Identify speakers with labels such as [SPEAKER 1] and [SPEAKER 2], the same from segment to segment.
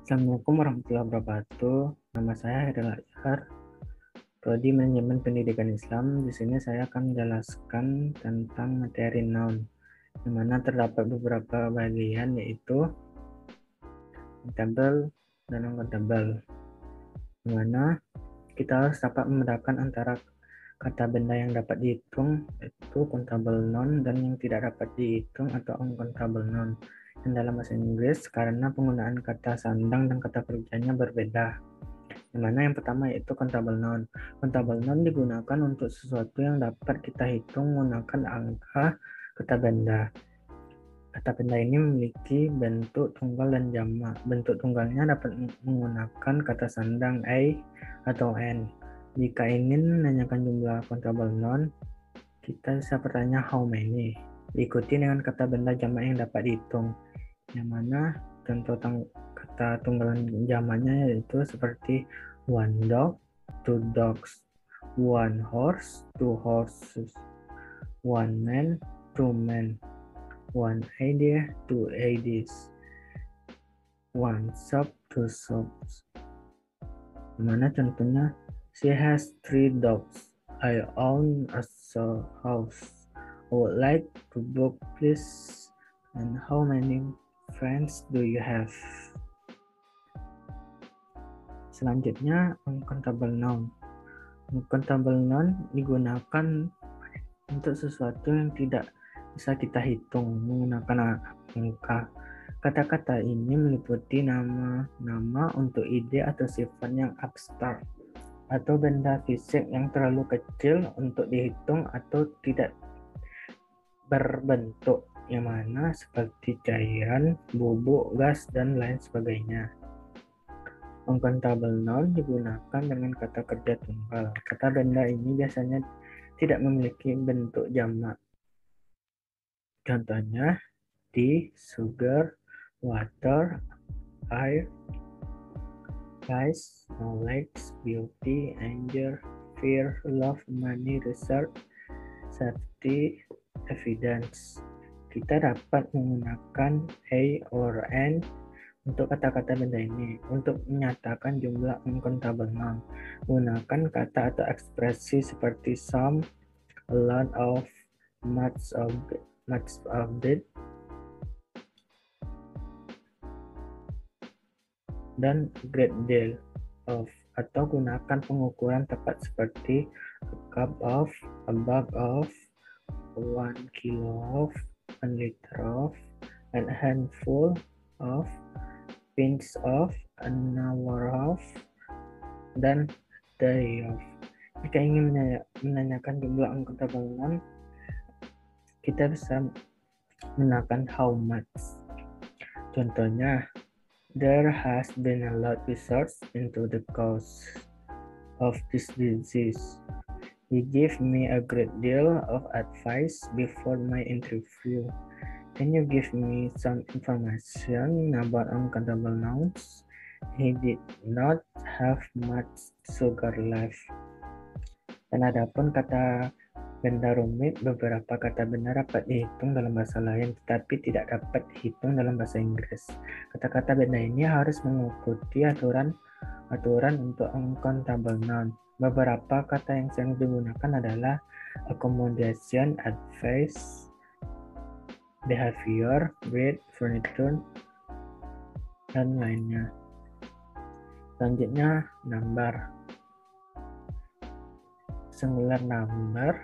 [SPEAKER 1] Assalamualaikum warahmatullahi wabarakatuh. Nama saya Haidal Azhar, Prodi Manajemen Pendidikan Islam. Di sini saya akan menjelaskan tentang materi noun, di mana terdapat beberapa bagian yaitu countable dan non-countable, di mana kita harus dapat membedakan antara kata benda yang dapat dihitung yaitu countable noun dan yang tidak dapat dihitung atau uncountable noun. Dan dalam bahasa Inggris, karena penggunaan kata sandang dan kata kerjanya berbeda. Yang mana yang pertama yaitu countable noun. Countable noun digunakan untuk sesuatu yang dapat kita hitung menggunakan angka kata benda. Kata benda ini memiliki bentuk tunggal dan jamak. Bentuk tunggalnya dapat menggunakan kata sandang a atau n. Jika ingin menanyakan jumlah countable noun, kita bisa bertanya how many. Diikuti dengan kata benda jamak yang dapat dihitung. Yang mana contoh kata tunggal jamaknya yaitu seperti one dog, two dogs, one horse, two horses, one man, two men, one idea, two ideas, one shop, two shops. Mana contohnya, she has three dogs. I own a house. I would like to book please. And how many friends do you have? Selanjutnya, uncountable noun. Uncountable noun digunakan untuk sesuatu yang tidak bisa kita hitung menggunakan angka. Kata-kata ini meliputi nama-nama untuk ide atau sifat yang abstrak atau benda fisik yang terlalu kecil untuk dihitung atau tidak berbentuk, yang mana seperti cairan, bubuk, gas, dan lain sebagainya. Uncountable noun digunakan dengan kata kerja tunggal. Kata benda ini biasanya tidak memiliki bentuk jamak. Contohnya, tea, sugar, water, air, rice, knowledge, beauty, anger, fear, love, money, research, safety, evidence. Kita dapat menggunakan a or n untuk kata-kata benda ini. Untuk menyatakan jumlah uncountable noun, gunakan kata atau ekspresi seperti some, a lot of, much of it, dan great deal of, atau gunakan pengukuran tepat seperti a cup of, a bag of, 1 kilo of, 1 liter of, a handful of, pinch of, an hour of, dan day of. Jika ingin menanyakan jumlah uncountable noun, kita bisa menggunakan how much. Contohnya, there has been a lot research into the cause of this disease. He gave me a great deal of advice before my interview. Can you give me some information about uncountable nouns? He did not have much sugar left. Dan adapun kata benda rumit, beberapa kata benda dapat dihitung dalam bahasa lain tetapi tidak dapat dihitung dalam bahasa Inggris. Kata-kata benda ini harus mengikuti aturan untuk uncountable noun. Beberapa kata yang sering digunakan adalah accommodation, advice, behavior, breed, furniture, dan lainnya. Selanjutnya, number. Singular number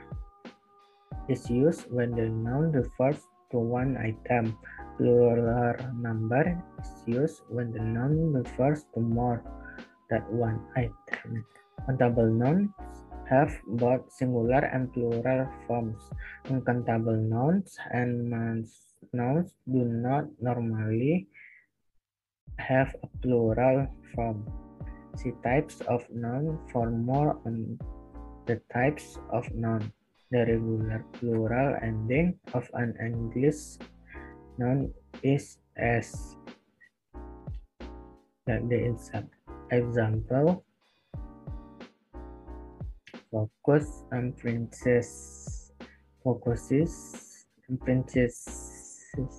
[SPEAKER 1] is used when the noun refers to one item. Plural number is used when the noun refers to more than one item. Countable nouns have both singular and plural forms. Uncountable nouns and nouns do not normally have a plural form. See types of noun for more on the types of noun. The regular plural ending of an English noun is s. Like the example, focus and princess. Focuses and princesses.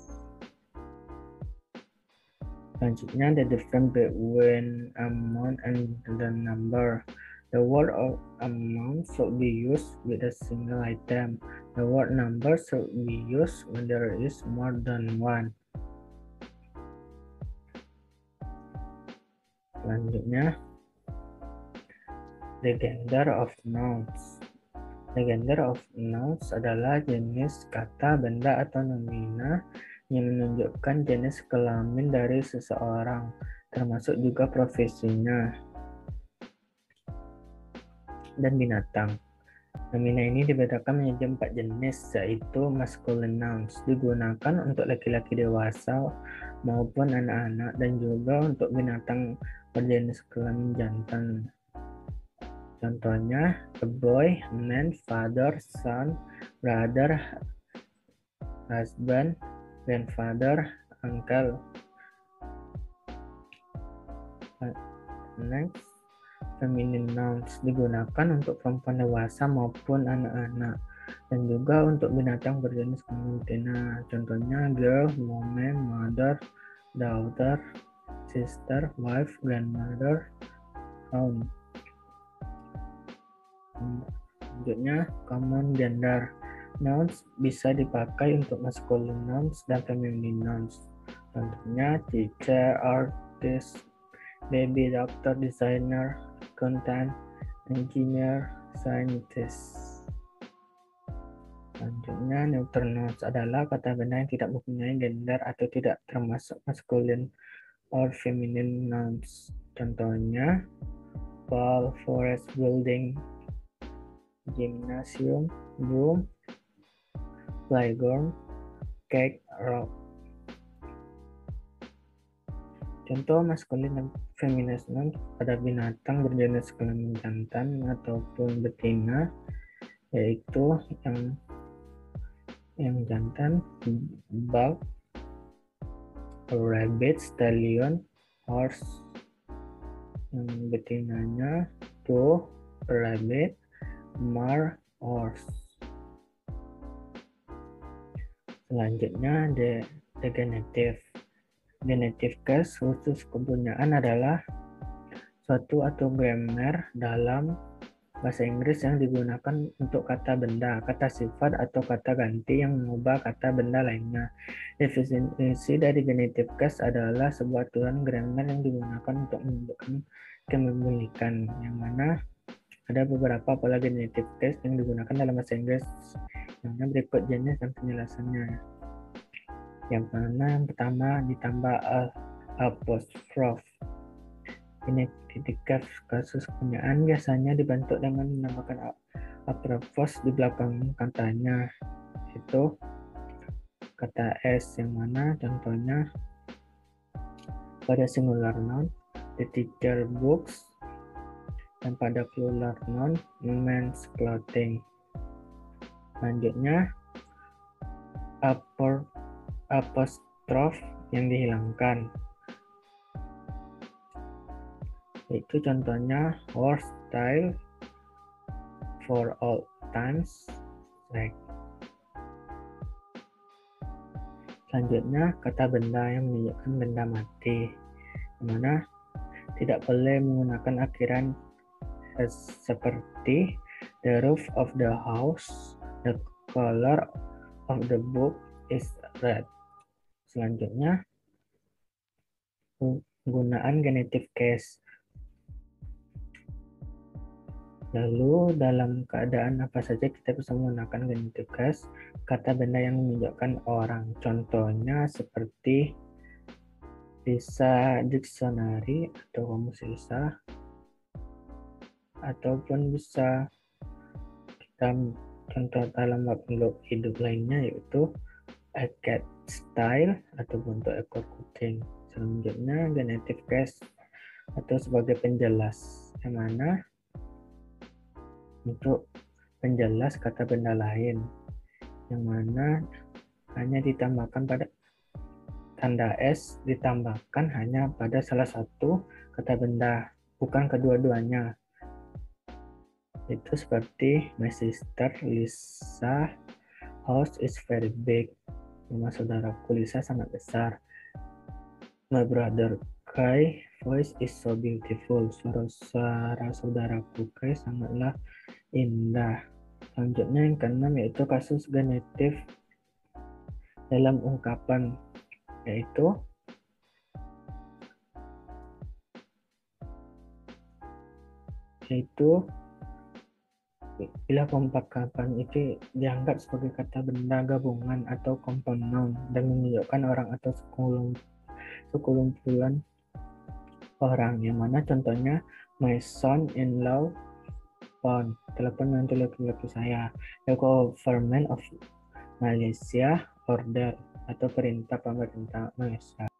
[SPEAKER 1] Selanjutnya, the difference between amount and the number. The word of amount should be used with a single item. The word number should be used when there is more than one. Selanjutnya, the gender of nouns. The gender of nouns adalah jenis kata, benda, atau nomina yang menunjukkan jenis kelamin dari seseorang, termasuk juga profesinya dan binatang. Nomina ini dibedakan menjadi 4 jenis, yaitu masculine nouns, digunakan untuk laki-laki dewasa maupun anak-anak, dan juga untuk binatang berjenis kelamin jantan. Contohnya, a boy, man, father, son, brother, husband, grandfather, uncle. Next, feminine nouns digunakan untuk perempuan dewasa maupun anak-anak, dan juga untuk binatang berjenis kelamin betina. Contohnya girl, woman, mother, daughter, sister, wife, grandmother, aunt. Selanjutnya, common gender. Nouns bisa dipakai untuk masculine nouns dan feminine nouns. Contohnya teacher, artist, baby, doctor, designer, accountant, engineer, scientist. Selanjutnya, neuter nouns adalah kata benda yang tidak mempunyai gender atau tidak termasuk masculine or feminine nouns. Contohnya, ball, forest, building, gymnasium, broom, playground, cake, rock. Contoh masculine dan feminine nouns pada binatang berjenis kelamin jantan ataupun betina, yaitu yang jantan buck, rabbit, stallion, horse. Yang betinanya doe, rabbit, mare, horse. Selanjutnya, the genitive. Genitive case khusus kepunyaan adalah suatu atau grammar dalam bahasa Inggris yang digunakan untuk kata benda, kata sifat, atau kata ganti yang mengubah kata benda lainnya. Definisi dari genitive case adalah sebuah aturan grammar yang digunakan untuk menunjukkan kepemilikan, yang mana ada beberapa pola genitive case yang digunakan dalam bahasa Inggris, yang mana berikut jenis dan penjelasannya. Yang pertama ditambah apostrophe. Genitive case kasus kepunyaan biasanya dibentuk dengan menambahkan apostrophe di belakang katanya, itu kata s, yang mana contohnya pada singular noun the teacher books, dan pada plural noun men's clothing. Selanjutnya, apostrophe yang dihilangkan, itu contohnya horse style, for all times, like. Selanjutnya, kata benda yang menunjukkan benda mati, di mana tidak boleh menggunakan akhiran seperti the roof of the house, the color of the book is red. Selanjutnya, penggunaan genitive case. Lalu dalam keadaan apa saja kita bisa menggunakan genitive case kata benda yang menunjukkan orang. Contohnya seperti bisa dictionary atau kamus Lisa, ataupun bisa kita contoh dalam makhluk hidup lainnya, yaitu a cat style atau bentuk ekor kucing. Selanjutnya genitive case atau sebagai penjelas, yang mana untuk penjelas kata benda lain, yang mana hanya ditambahkan pada tanda S, ditambahkan hanya pada salah satu kata benda, bukan kedua-duanya. Itu seperti my sister Lisa house is very big. Rumah saudaraku Lisa sangat besar. My brother Kai voice is so beautiful. Suara saudaraku Kai sangatlah indah. Selanjutnya yang keenam yaitu kasus genetif dalam ungkapan, yaitu bila ungkapan itu dianggap sebagai kata benda gabungan atau compound noun dan menunjukkan orang atau sekumpulan orang, yang mana contohnya my son in law phone, telepon menantu laki-laki saya. The government of Malaysia order, atau perintah pemerintah Malaysia.